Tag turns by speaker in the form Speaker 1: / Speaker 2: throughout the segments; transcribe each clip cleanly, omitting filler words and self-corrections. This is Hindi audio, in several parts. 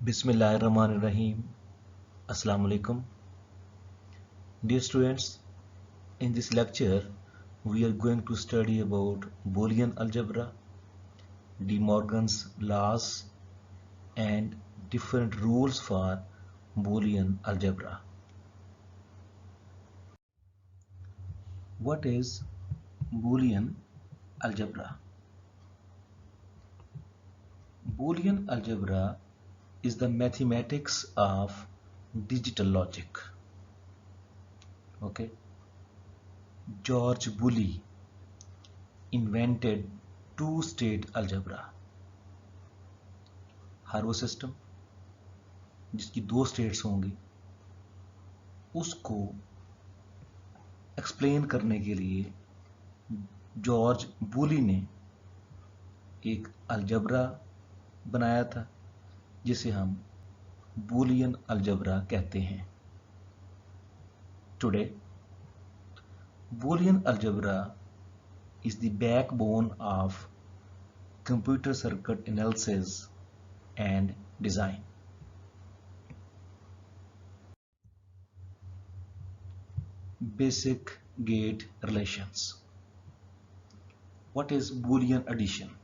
Speaker 1: Bismillahirrahmanirrahim. Assalamu alaikum. Dear students, in this lecture we are going to study about Boolean algebra, De Morgan's laws and different rules for Boolean algebra. What is Boolean algebra? Boolean algebra is the mathematics of digital logic. Okay. George Boole invented two-state algebra. हर वो सिस्टम जिसकी दो स्टेट्स होंगी उसको एक्सप्लेन करने के लिए जॉर्ज बूली ने एक अलजबरा बनाया था जिसे हम बूलियन अलजबरा कहते हैं. Today Boolean algebra is the backbone of computer circuit analysis and design. Basic gate relations. What is Boolean addition?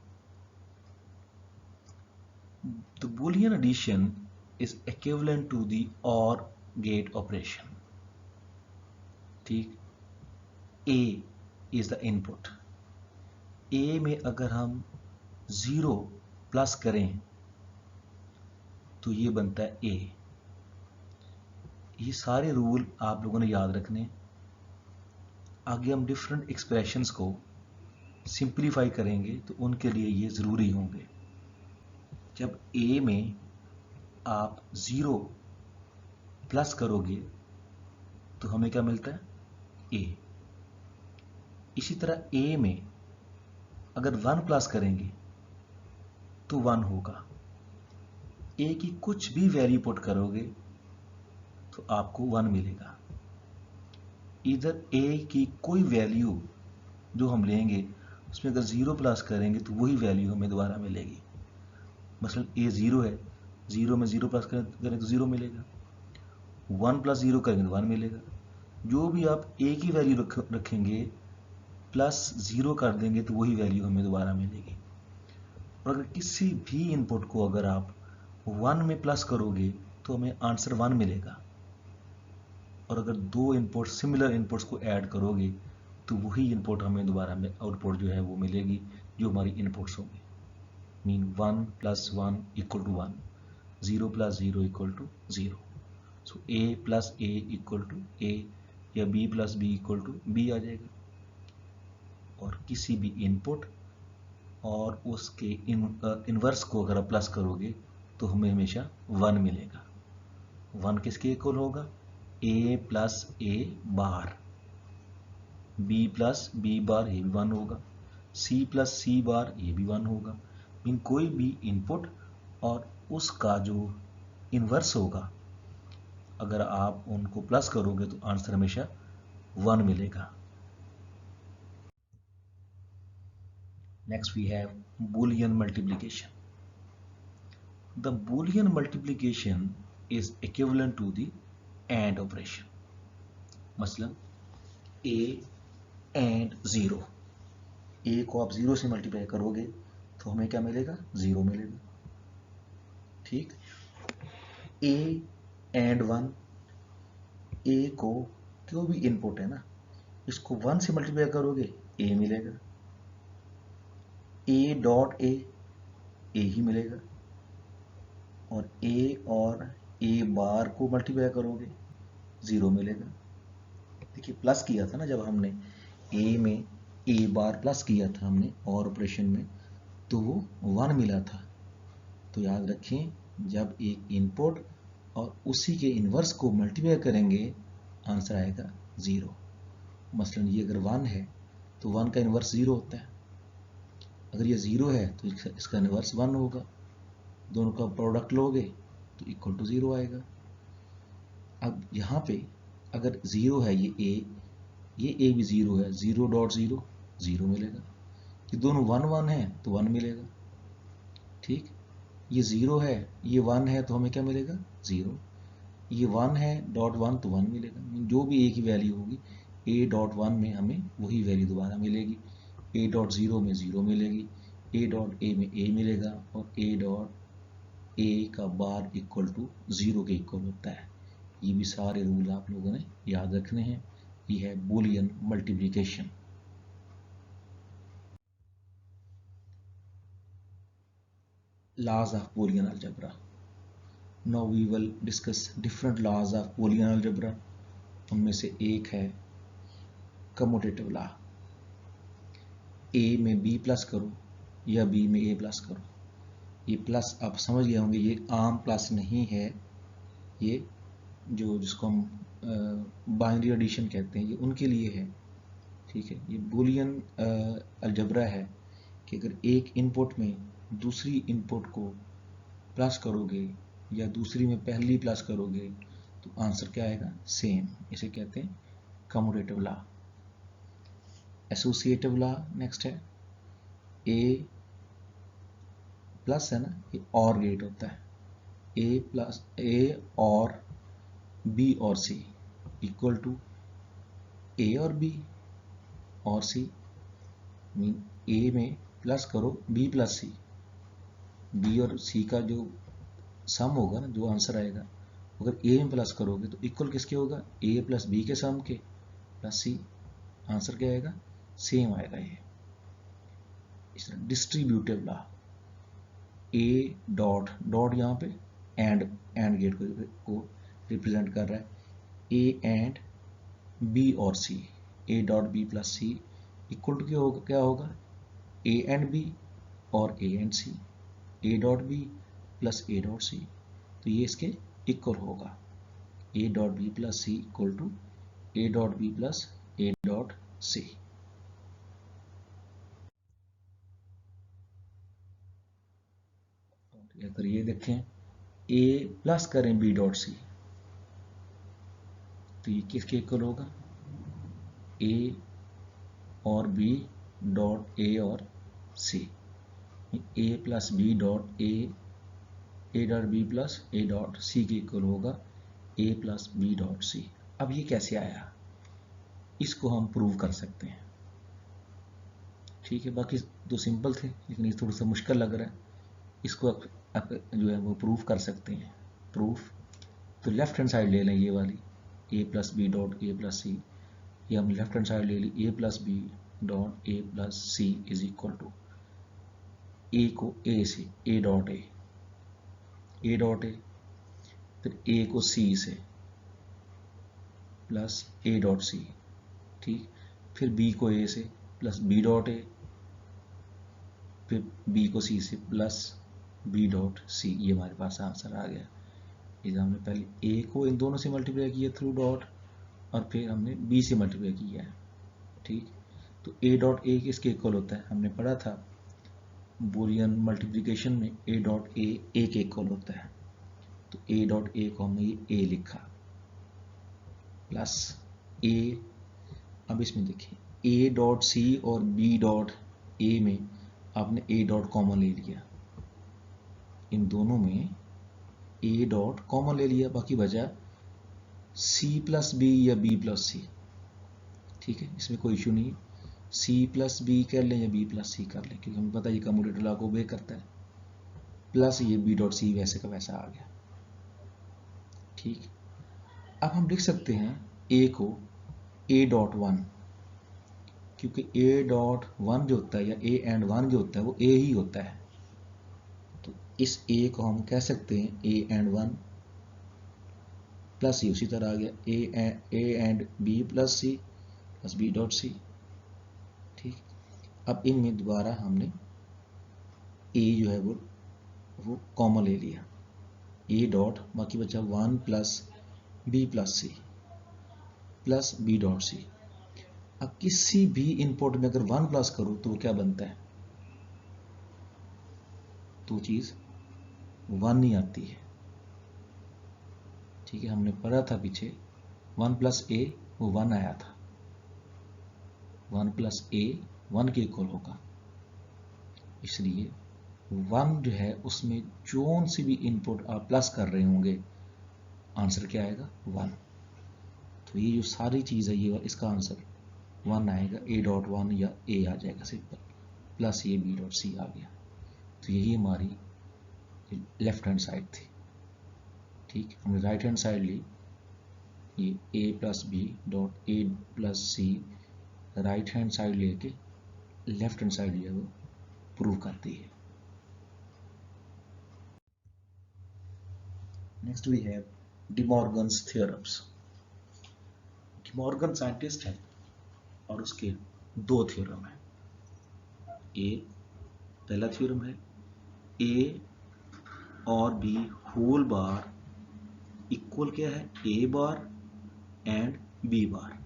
Speaker 1: The Boolean addition is equivalent to the OR gate operation. ठीक, A is the input. A में अगर हम 0 प्लस करें तो ये बनता है A. ये सारे रूल आप लोगों ने याद रखने. आगे हम डिफरेंट एक्सप्रेशंस को सिंप्लीफाई करेंगे तो उनके लिए ये ज़रूरी होंगे. जब A में आप 0 प्लस करोगे तो हमें क्या मिलता है? A. इसी तरह A में अगर 1 प्लस करेंगे तो 1 होगा. A की कुछ भी वैल्यू पुट करोगे तो आपको 1 मिलेगा. इधर A की कोई वैल्यू जो हम लेंगे उसमें अगर 0 प्लस करेंगे तो वही वैल्यू हमें दोबारा मिलेगी. मसलन A 0 है, 0 में 0 प्लस करें तो 0 मिलेगा. 1 प्लस 0 करेंगे तो 1 मिलेगा. जो भी आप A की वैल्यू रखेंगे प्लस 0 कर देंगे तो वही वैल्यू हमें दोबारा मिलेगी. और अगर किसी भी इनपुट को अगर आप 1 में प्लस करोगे तो हमें आंसर 1 मिलेगा. और अगर दो इनपुट सिमिलर इनपुट्स को ऐड करोगे तो वही इनपुट हमें दोबारा में आउटपुट जो है वो मिलेगी जो हमारी इनपुट्स होंगे. Mean 1 plus 1 equal to 1, 0 plus 0 equal to 0. So A plus A equal to A या B plus B equal to B आ जाएगा. और किसी भी इनपुट और उसके इन्वर्स को अगर आप प्लस करोगे तो हमें हमेशा 1 मिलेगा. 1 किसके इक्वल होगा? A plus A bar, B plus B बार, ये भी 1 होगा. C प्लस C बार, ये भी 1 होगा. मीन कोई भी इनपुट और उसका जो इन्वर्स होगा अगर आप उनको प्लस करोगे तो आंसर हमेशा 1 मिलेगा. Next we have Boolean multiplication. The Boolean multiplication is equivalent to the AND operation. मसलन A and 0. A को आप 0 से मल्टीप्लाई करोगे तो हमें क्या मिलेगा? 0 मिलेगा. ठीक. A and 1. A को जो भी इनपुट है ना इसको 1 से मल्टीप्लाई करोगे A मिलेगा. A डॉट A ही मिलेगा. और A और A बार को मल्टीप्लाई करोगे 0 मिलेगा. देखिए प्लस किया था ना जब हमने A में A बार प्लस किया था हमने और ऑपरेशन में तो वो 1 मिला था. तो याद रखें जब एक इनपुट और उसी के इन्वर्स को मल्टीप्लाई करेंगे आंसर आएगा 0. मसलन ये अगर 1 है तो 1 का इन्वर्स 0 होता है. अगर ये 0 है तो इसका इन्वर्स 1 होगा. दोनों का प्रोडक्ट लोगे तो इक्वल टू 0 आएगा. अब यहाँ पे अगर 0 है ये A भी 0 है, 0 डॉट 0 0 मिलेगा. ये दोनों 1 1 है तो 1 मिलेगा. ठीक. ये 0 है, ये 1 है, तो हमें क्या मिलेगा 0। ये 1 है डॉट 1 तो 1 मिलेगा। जो भी a की वैल्यू होगी a डॉट 1 में हमें वही वैल्यू दोबारा मिलेगी। a डॉट 0 में 0 मिलेगी, a डॉट a में a मिलेगा, और a डॉट a का बार इक्वल टू 0 के इक्वल होता है। ये भी सारे रूल आप लोगों ने याद रखने हैं। ये है Boolean multiplication. laws of Boolean algebra. Now we will discuss different laws of Boolean algebra. उनमें से एक है कम्यूटेटिव लॉ। a में b प्लस करो या b में a प्लस करो। ये प्लस आप समझ गए होंगे, ये आम प्लस नहीं है, ये जिसको हम बाइनरी एडिशन कहते हैं, ये उनके लिए है। ठीक है, ये बूलियन अलजेब्रा है कि अगर एक इनपुट में दूसरी इनपुट को प्लस करोगे या दूसरी में पहली प्लस करोगे तो आंसर क्या आएगा, सेम। इसे कहते हैं commutative law. Associative law next है। ए प्लस है ना, ये और गेट होता है। ए प्लस ए और बी और सी इक्वल टू ए और बी और सी। मीन ए में प्लस करो बी प्लस सी, बी और सी का जो सम होगा ना, जो आंसर आएगा, अगर ए में प्लस करोगे तो इक्वल किसके होगा, ए प्लस बी के सम के प्लस सी। आंसर क्या आएगा, सेम आएगा ये। इस तरह डिस्ट्रीब्यूटिव लॉ। ए डॉट डॉट यहाँ पे एंड गेट को रिप्रेजेंट कर रहा है। ए एंड बी और C, A dot B plus C equal to क्या होगा, ए एंड बी और A and C, A dot B plus A dot C, तो ये इसके इक्वल होगा। A dot B plus C equal to A dot B plus A dot C. अगर ये देखें ए प्लस करें बी डॉट सी तो ये किसके इक्वल होगा, ए और बी डॉट ए और C. A plus B dot A dot B plus A dot C के इक्वल होगा A plus B dot C. अब ये कैसे आया, इसको हम प्रूव कर सकते हैं। ठीक है, बाकी तो सिंपल थे, लेकिन ये थोड़ा सा मुश्किल लग रहा है। इसको आप जो है वो प्रूव कर सकते हैं। प्रूफ तो लेफ्ट हैंड साइड ले लें, ये वाली A plus B dot A plus C, ये हमने लेफ्ट हैंड साइड ले ली। A plus B dot A plus C is equal to A को ए से ए डॉट ए डॉट ए, फिर ए को सी से प्लस ए डॉट सी। ठीक, फिर बी को ए से प्लस बी डॉट ए, फिर बी को सी से प्लस बी डॉट सी। ये हमारे पास आंसर आ गया। इसे हमने पहले ए को इन दोनों से मल्टीप्लाई किया थ्रू डॉट, और फिर हमने बी से मल्टीप्लाई किया है। ठीक, तो ए डॉट ए किसके इक्वल होता है, हमने पढ़ा था बूलियन मल्टीप्लिकेशन में ए डॉट ए के इक्वल होता है। तो ए डॉट ए को हमने ए लिखा प्लस ए। अब इसमें देखिए ए डॉट सी और बी डॉट ए में आपने ए डॉट कॉमन ले लिया, इन दोनों में ए डॉट कॉमन ले लिया, बाकी बचा सी प्लस बी या बी प्लस सी। ठीक है, इसमें कोई इशू नहीं है, सी प्लस बी कर लें या बी प्लस सी कर लें, क्योंकि हमें पता है ये कम्यूटेटिव लॉ को ओबे करता है। प्लस ये बी डॉट सी वैसे का वैसा आ गया। ठीक, अब हम लिख सकते हैं ए को ए डॉट वन, क्योंकि ए डॉट वन जो होता है या ए एंड वन जो होता है वो ए ही होता है। तो इस ए को हम कह सकते हैं ए एंड वन प्लस ये उसी तरह आ गया A and B plus C plus B dot C. ठीक, अब इनमें दोबारा हमने ए जो है वो कॉमन ले लिया, ए डॉट, बाकी बचा one plus B plus C plus B dot C. अब किसी भी इनपुट में अगर वन प्लस करो तो क्या बनता है, तो चीज वन ही आती है। ठीक है, हमने पढ़ा था पीछे वन प्लस ए वो वन आया था, वन प्लस ए वन के इक्वल होगा, इसलिए वन जो है उसमें जोन सी भी इनपुट आप प्लस कर रहे होंगे, आंसर क्या आएगा? वन। तो ये जो सारी चीज़ है ये इसका आंसर वन आएगा, ए डॉट वन या ए आ जाएगा सिंपल, प्लस ये बी डॉट सी आ गया। तो यही हमारी लेफ्ट हैंड साइड थी। ठीक, हमने राइट हैंड साइड ली, ये A plus B dot A plus C right hand side लेके लेफ्ट हैंड साइड जो है वो प्रूव करती है। Next we have De Morgan's theorems. De Morgan scientist है और उसके दो थ्योरम है। ए पहला थ्योरम है, ए और बी होल बार इक्वल क्या है? A bar and B bar.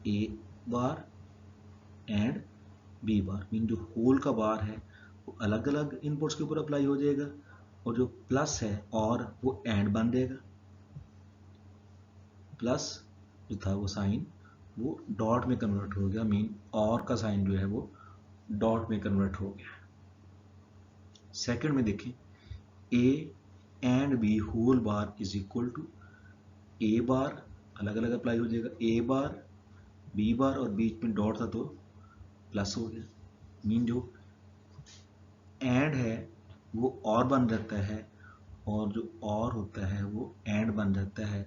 Speaker 1: A bar and B bar mean जो होल का बार है वो अलग अलग इनपुट्स के ऊपर अप्लाई हो जाएगा, और जो प्लस है और वो एंड बन जाएगा। प्लस जो था वो साइन वो डॉट में कन्वर्ट हो गया, मीन और का साइन जो है वो डॉट में कन्वर्ट हो गया। सेकंड में देखें, A and B whole bar is equal to A bar अलग अलग अप्लाई हो जाएगा, ए बार बी बार और बीच में डॉट था तो प्लस हो गया। मीन जो एंड है वो और बन जाता है और जो और होता है वो एंड बन जाता है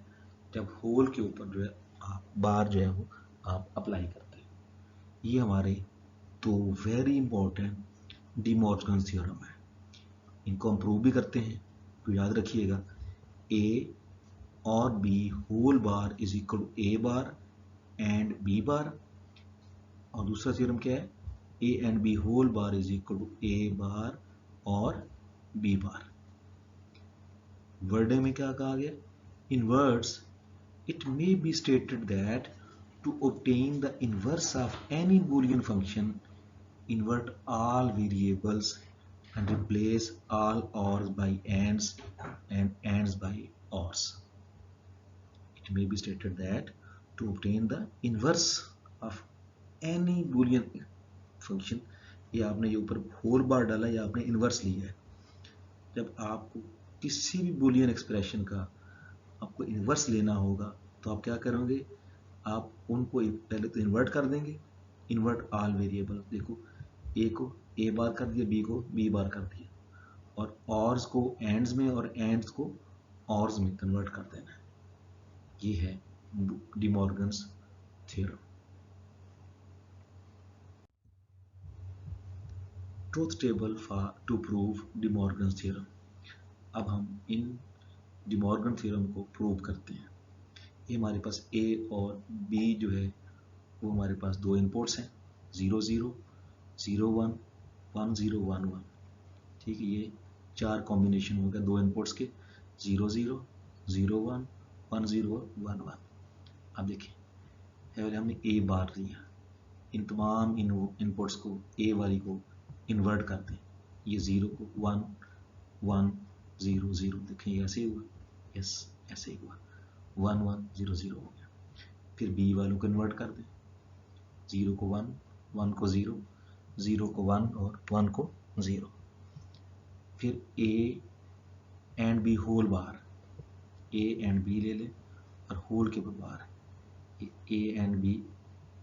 Speaker 1: जब होल के ऊपर जो है आप बार जो है वो आप अप्लाई करते हैं। ये हमारे तो वेरी इंपॉर्टेंट डिमॉर्गन थ्योरम है। इनको हम प्रूव भी करते हैं, तो याद रखिएगा ए और B whole bar is equal to A bar and B bar. और दूसरा थ्योरम क्या है? A and B whole bar is equal to A bar और बी बार। वर्डिंग में क्या कहा गया? In words it may be stated that to obtain the inverse of any Boolean function, invert all variables and replace all ORs by ANDs and ANDs by ORs. It may be stated that to obtain the inverse of any Boolean function, ये आपने ये ऊपर होल बार डाला या आपने इन्वर्स लिया है। जब आपको किसी भी बूलियन एक्सप्रेशन का आपको इन्वर्स लेना होगा तो आप क्या करोगे? आप उनको पहले तो इन्वर्ट कर देंगे, इन्वर्ट ऑल वेरिएबल। देखो ए को ए बार कर दिया, बी को बी बार कर दिया, और ऑर्स को एंड्स में और एंड्स को ऑर्स में कन्वर्ट कर देना है। ये है De Morgan's theorem. Truth table for to prove De Morgan's theorem. अब हम इन डिमॉर्गन थ्योरम को प्रूव करते हैं। ये हमारे पास ए और बी जो है वो हमारे पास दो इनपुट्स हैं, 0 0 0 1 1 0 1 1। ठीक है, ये चार कॉम्बिनेशन हो गया दो इनपुट्स के, 0 0 0 1 1 0 1 1। अब देखिए पहले हमने ए बार लिया, इन तमाम इनपुट्स को ए वाली को इन्वर्ट कर दें। ये 0 को 1 1 0 0, देखें ये ऐसे ही हुआ, यस ऐसे ही हुआ, 1 1 0 0 हो गया। फिर बी वालों को कन्वर्ट कर दें, 0 को 1 1 को 0 0 को 1 और 1 को 0। फिर A and B whole bar, A and B ले लें और होल के bar, A and B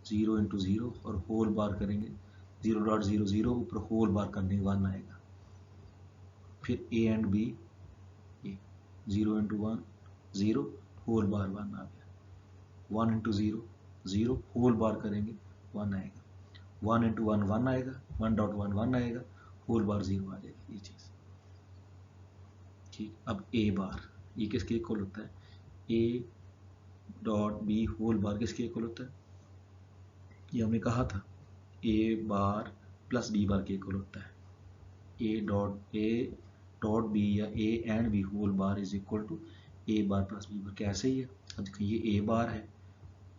Speaker 1: 0 into 0 और होल बार करेंगे 0.00 ऊपर होल बार करने 1 आएगा। फिर A and B 0 into 1 0 whole bar 1 आ गया, 1 इंटू 0 0 होल बार करेंगे 1 आएगा, 1 इंटू 1 1 आएगा, 1.1 1 आएगा, होल बार 0 आ जाएगी। ये चीज़ ठीक। अब ए बार ये किसके इक्वल होता है? A dot B whole bar किसके इक्वल होता है? ये हमने कहा था ए बार प्लस बी बार के इक्वल होता है। ए डॉट बी या A and B whole bar is equal to A bar plus B bar. कैसे ही है? अब देखो ये ए बार है,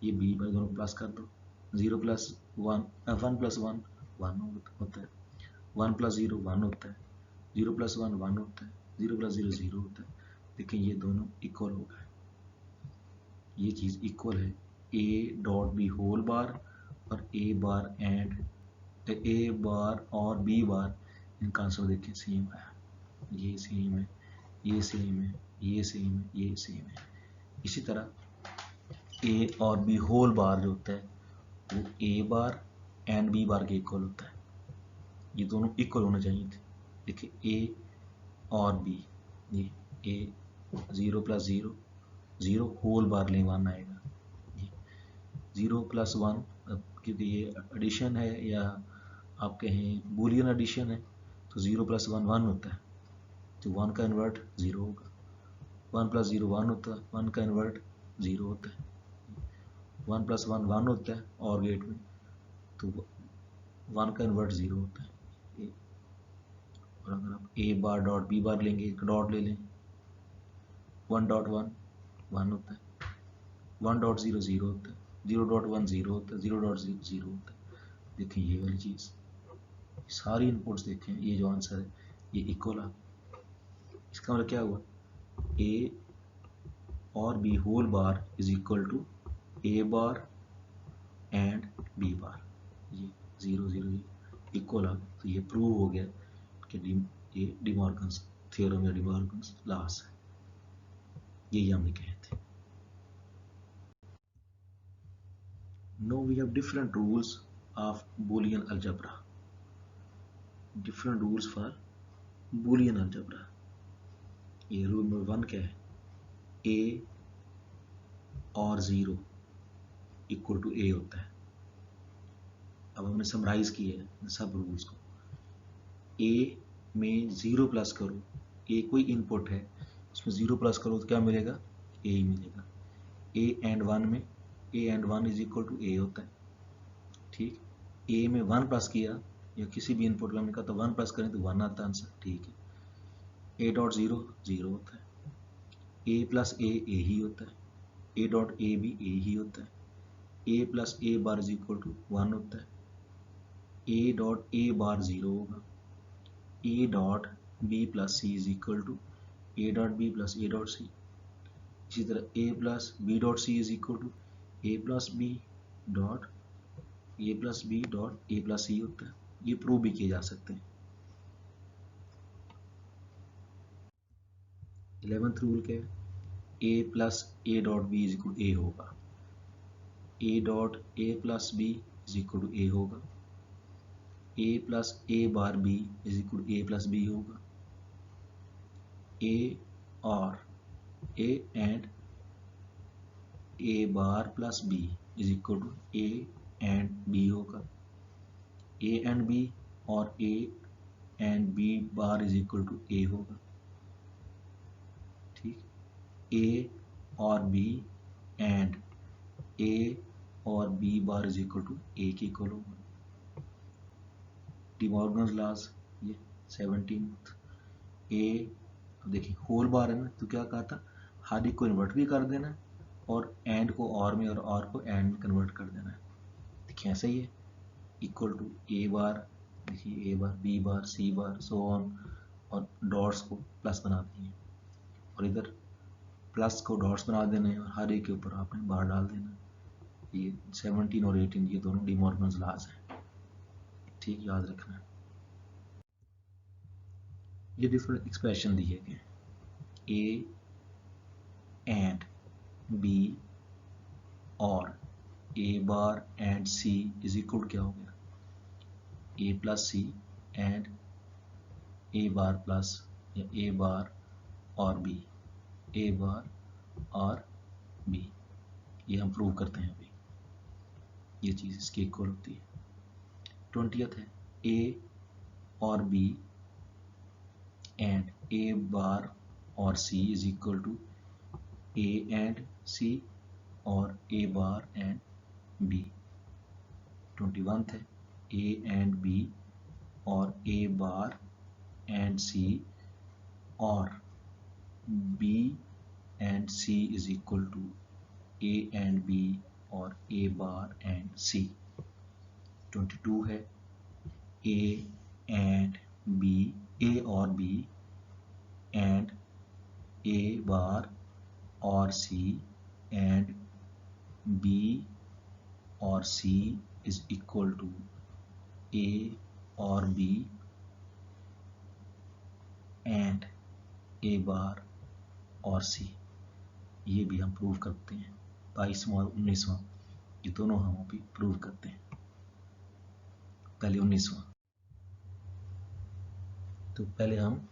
Speaker 1: ये बी बार, दोनों प्लस कर दो, 0 प्लस 1 1 प्लस 1 1 होता है, 1 प्लस 0 1 होता है, 0 प्लस 1 1 होता है, 0 प्लस 0 0 होता है। देखिए ये दोनों इक्वल हो गए, ये चीज़ इक्वल है। A dot B whole bar और A bar and A bar और बी बार इनका आंसर देखें सेम है, ये सेम है, ये सेम है, ये सेम है, ये सेम है। इसी तरह ए और बी होल बार जो होता है वो ए बार एंड बी बार के इक्वल होता है। ये दोनों इक्वल होने चाहिए थे। देखिए ए और बी, ये ए 0 + 0 0 होल बार ले 1 आएगा, 0 + 1 क्योंकि ये एडिशन है या आप कहें बूलियन एडिशन है तो 0 + 1 1 होता है, तो 1 का इन्वर्ट 0 होगा। 1 + 0 1 होता है, 1 का इन्वर्ट 0 होता है। 1 + 1 1 होता है और गेट में, तो 1 का इन्वर्ट 0 होता है। और अगर आप ए बार डॉट बी बार लेंगे, एक डॉट ले लें, 1.1 1 होता है, 1.0 0 होता है, 0.1 0 होता है, 0.0 0 होता है। देखिए ये वाली चीज़, सारी इनपुट्स देखें, ये जो आंसर है ये इक्वल आ। इसका मतलब क्या हुआ, ए और B whole bar is equal to A bar and B bar, ये 0 0 इक्वल आ गया। तो ये प्रूव हो गया कि ये डिमॉर्गन्स थ्योरम या डिमॉर्गन्स लॉस है, यही हमने कहे थे। Now we have different rules of Boolean algebra. Different rules for Boolean algebra. ये रूल नंबर 1 क्या है, a और 0 इक्वल टू a होता है। अब हमने समराइज किया है सब रूल्स को। a में 0 प्लस करो, a कोई इनपुट है उसमें 0 प्लस करो तो क्या मिलेगा, a ही मिलेगा। a एंड 1 में a and 1 is equal to a होता है, ठीक। a में 1 प्लस किया या किसी भी इनपुट में हमने कहा तो 1 प्लस करें तो 1 आता है आंसर, ठीक है। a.0 0 होता है, a + a a ही होता है, a.a भी a ही होता है, a + a bar is equal to 1 होता है, a.a बार 0 होगा, a.b + c is equal to a.b + a.c। इसी तरह a + b.c is equal to a + b dot a + b dot a + c होता है। ये प्रूव भी किए जा सकते हैं। 11th रूल क्या है, a + a.b is equal to a होगा, a.a + b is equal to a होगा, a + a bar b is equal to a + b होगा, a और a and a bar + b is equal to a and b होगा, a एंड b और a and b bar is equal to a होगा, ठीक। a और b एंड a और b bar is equal to a के इक्वल होगा। डिमॉर्गन्स लॉज, ये 17th a, अब देखिए होल बार है ना, तो क्या कहा था, हर एक को इन्वर्ट भी कर देना और एंड को और में और और को एंड में कन्वर्ट कर देना है। देखिए ऐसा ही है, इक्वल टू a बार, देखिए a bar b bar c bar so on, और डॉट्स को प्लस बना दिए और इधर प्लस को डॉट्स बना देने और हर एक के ऊपर आपने बार डाल देना। ये 17 और 18 ये दोनों डिमॉर्गन्स लॉज हैं, ठीक, याद रखना। ये डिफरेंट एक्सप्रेशन दिए गए, a एंड b और a bar and c is equal क्या हो गया, a + c and a bar plus या a बार और b, a बार और b, ये हम प्रूव करते हैं अभी, ये चीज़ इसकी इक्वल होती है। 20th है a और b एंड a बार और c is equal to a and c और a bar and b। 21th है a एंड b और a बार एंड c और b and c is equal to a and b और a बार एंड c। 22 है a एंड b, a और b एंड a बार और c एंड b और c is equal to a और b ए बार और सी, ये भी हम प्रूव करते हैं। 22वां और 19वां ये दोनों हम अभी प्रूव करते हैं। पहले 19वां, तो पहले हम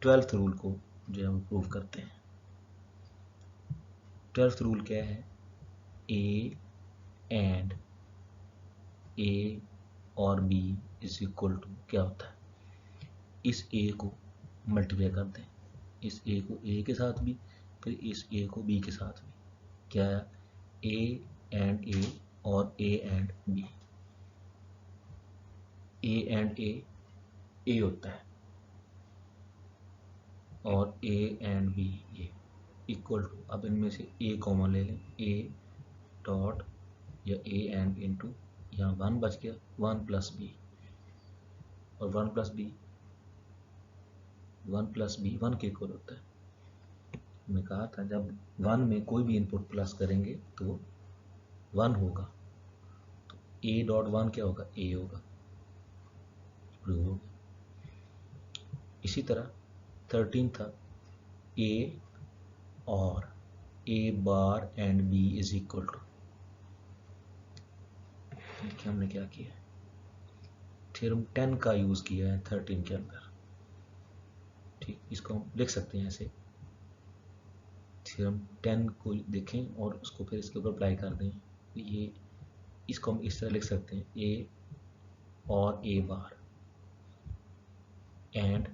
Speaker 1: 12th रूल को जो है वो प्रूव करते हैं। 12th रूल क्या है? ए एंड ए और बी इज इक्वल टू क्या होता है? इस ए को मल्टीप्लाई कर दें, इस ए को ए के साथ भी, फिर इस ए को बी के साथ भी। क्या है? ए एंड ए और A and B. A and A होता है और ए एंड बी ये इक्वल टू, अब इनमें से ए कॉमन ले लें, ए डॉट या ए एंड इंटू, यहाँ 1 बच गया, 1 प्लस बी, और 1 प्लस बी 1 के इक्वल होता है। मैं कहा था जब 1 में कोई भी इनपुट प्लस करेंगे तो 1 होगा, तो ए डॉट 1 क्या होगा? ए होगा, प्रूव हो गया। इसी तरह 13 था, ए और A bar and B is equal to, हमने क्या किया है? थ्योरम 10 का यूज किया है 13 के अंदर। ठीक, इसको हम लिख सकते हैं ऐसे, थ्योरम 10 को देखें और उसको फिर इसके ऊपर अप्लाई कर दें। ये इसको हम इस तरह लिख सकते हैं, ए और ए बार एंड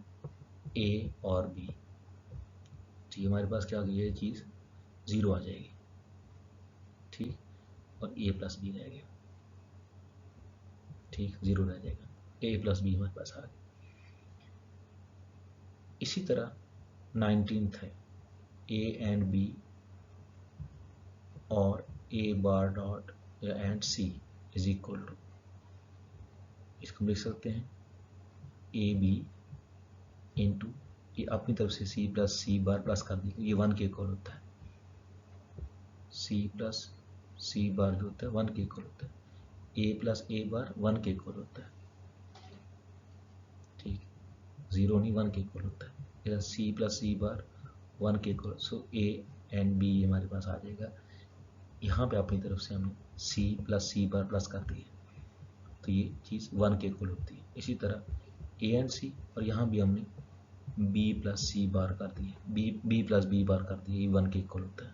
Speaker 1: ए और बी। ठीक, हमारे पास क्या आ गई? ये चीज़ 0 आ जाएगी। ठीक, और ए प्लस बी रह गया। ठीक, 0 रह जाएगा, ए प्लस बी हमारे पास आ गया। इसी तरह 19th है, ए एंड बी और ए बार डॉट या and C is equal to, इसको लिख सकते हैं ए बी इंटू, ये अपनी तरफ से सी प्लस सी बार प्लस कर दी, ये 1 के इक्वल होता है। सी प्लस सी बार जो होता है 1 के इक्वल होता है, ए प्लस ए बार 1 के इक्वल होता है। ठीक, 0 नहीं, 1 के इक्वल होता है। इधर सी प्लस सी बार 1 के equal, so A and B हमारे पास आ जाएगा। यहाँ पे अपनी तरफ से हमने सी प्लस सी बार प्लस कर दी है, तो ये चीज़ 1 के इक्वल होती है। इसी तरह ए एंड सी, और यहाँ भी हमने बी प्लस सी बार कर दी है, बी प्लस बी बार कर दी है, ये 1 के इक्वल होता है।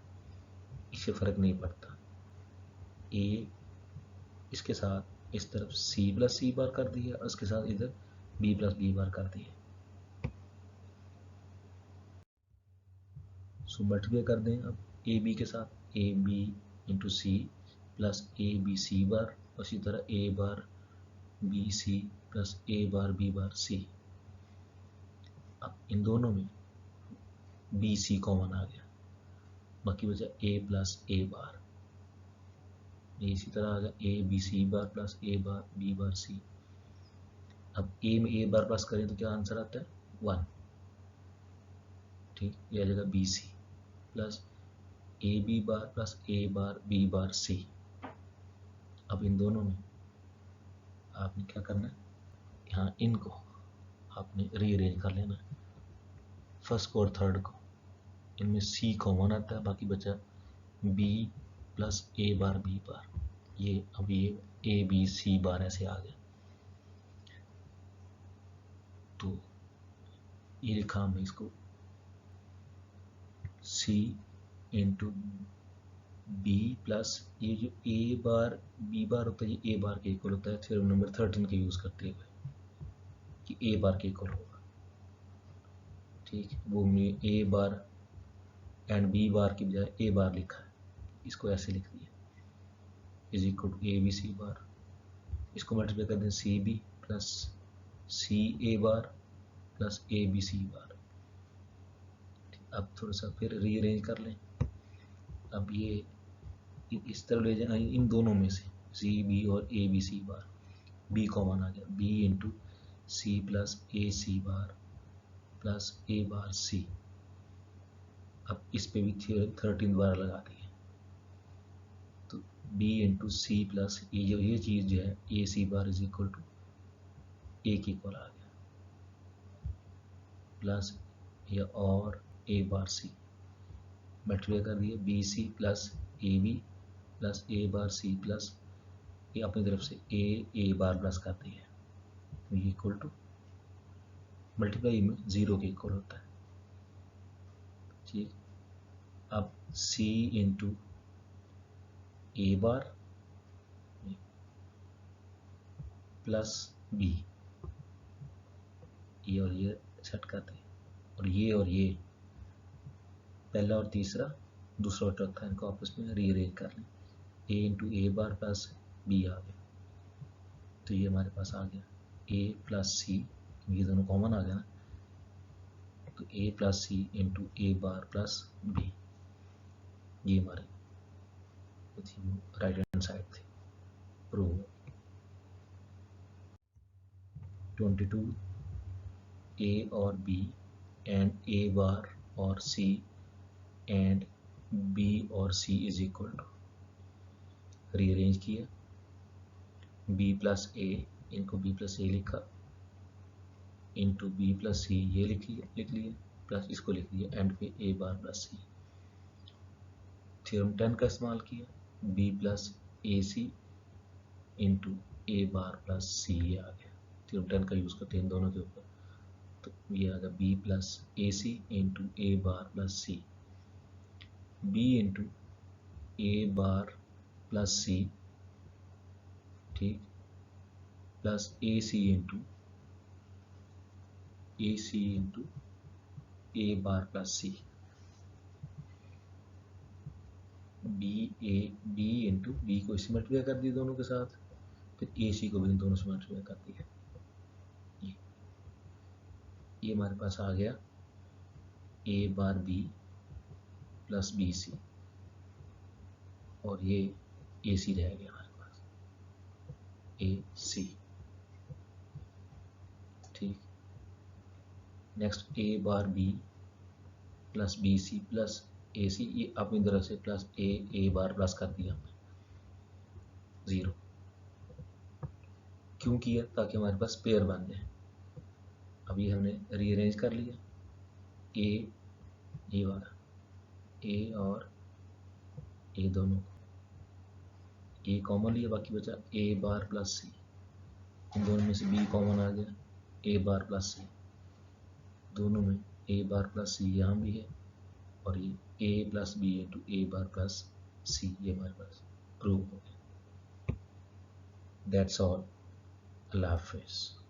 Speaker 1: इससे फ़र्क नहीं पड़ता, ए इसके साथ इस तरफ सी प्लस सी बार कर दी है, और उसके साथ इधर बी प्लस बी बार कर दी है। सो मल्टीप्लाई कर दें अब ए बी के साथ, A B into C plus A B C bar, उसी तरह A bar B C plus A bar B bar C. अब इन दोनों में बी सी कॉमन आ गया, बाकी बचा ए प्लस ए बार। इसी तरह आ गया A B C bar plus A bar B bar C. अब ए में ए बार प्लस करें तो क्या आंसर आता है? 1। ठीक, ये आ जाएगा B C plus A B bar plus A bar B bar C. अब इन दोनों में आपने क्या करना है? यहाँ इनको आपने रीअरेंज कर लेना है, फर्स्ट को और थर्ड को। इनमें सी कॉमन आता है, बाकी बचा B plus A bar B bar. ये अब ये ए बी सी बार ऐसे आ गया, तो ये लिखा हमने इसको सी इंटू बी प्लस, ये जो ए बार बी बार होता है ये ए बार के इक्वल होता है। थ्योरम नंबर 13 के यूज़ करते हुए कि ए बार के इक्वल होगा। ठीक, वो हमने ए बार एंड बी बार की बजाय ए बार लिखा है, इसको ऐसे लिख दिया, is equal to A B C bar. इसको मल्टीप्लाई कर दें C B plus C A bar plus A B C bar. अब थोड़ा सा फिर रीअरेंज कर लें। अब ये इस तरह ले जाए, इन दोनों में से सी बी और A B C bar, B common आ गया, B into C plus A C bar plus A bar C. अब इस पे भी 13 बार लगा दी है, तो बी इंटू सी प्लस ये चीज़ जो है ए C bar is equal to ए की इक्वल आ गया, प्लस या और ए बार सी मल्टीप्लाई कर दिए, B C plus A B plus A bar C plus ये अपनी तरफ से ए बार प्लस कर दिए, तो ये इक्वल टू मल्टीप्लाई में 0 के इक्वल होता है। ठीक, अब सी इंटू ए बार प्लस बी, ये और ये सेट करते हैं, और ये पहला और तीसरा, दूसरा और चौथा इनको आपस में रीअरेंज कर लें। ए इंटू ए बार प्लस बी आ गया, तो ये हमारे पास आ गया ए प्लस सी, ये दोनों कॉमन आ गया ना, तो ए प्लस सी इंटू ए बार प्लस बी, ये हमारे राइट हैंड साइड थी। प्रूव 22 ए और बी एंड ए बार और सी एंड बी और सी इज इक्वल टू, रीअरेंज किया, बी प्लस ए, इनको बी प्लस ए लिखा, इंटू बी प्लस सी ये लिख लिया प्लस इसको लिख लिया, एंड पे ए बार प्लस सी। थ्योरम 10 का इस्तेमाल किया, B plus A C into A bar plus C, ये आ गया। थ्योरम 10 का यूज़ करते हैं इन दोनों के ऊपर, तो ये आ गया B plus A C into A bar plus C, B into A bar plus सी, ठीक, plus A C into A bar plus C, B into B को इससे मल्टीप्लाई कर दिया दोनों के साथ, फिर ए सी को भी इन दोनों से मल्टीप्लाई कर दिया, ये हमारे पास आ गया ए बार बी प्लस बी सी, और ये ए सी रह गया हमारे पास, ए सी। ठीक, next A bar B plus B C plus A C, ये अपनी तरफ से प्लस ए बार प्लस कर दिया हमने 0, क्यों किया, ताकि हमारे पास पेयर बन जाए। अब ये हमने रीअरेंज कर लिया, ये वाला ए और ए दोनों ए कॉमन लिया, बाकी बचा ए बार प्लस सी, इन दोनों में से बी कॉमन आ गया, ए बार प्लस सी, दोनों में ए बार प्लस सी यहाँ भी है, और ये A plus B into A bar plus C, ये हमारे पास प्रूव हो गया। दैट्स ऑल, अल्लाह हाफिज़।